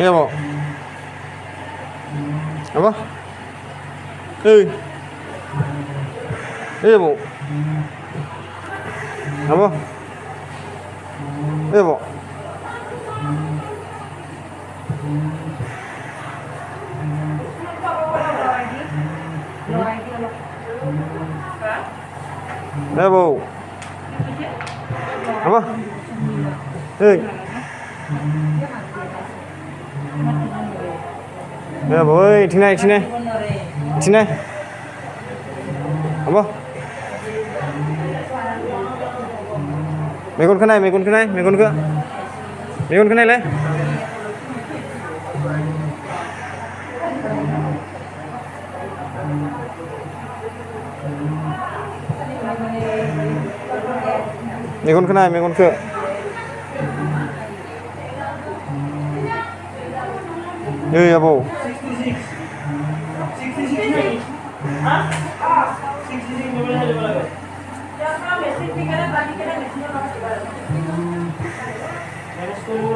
Iya, Bu. Apa? Iya, Bu. Apa? Iya, Bu. Iya, Bu. Apa? Ya, Bu. Sini, sini. Sini. Apa? Megon kenai, megon kenai, megon ke. Megon kenai le. Megon kenai, megon ke. Ya, Bu. 66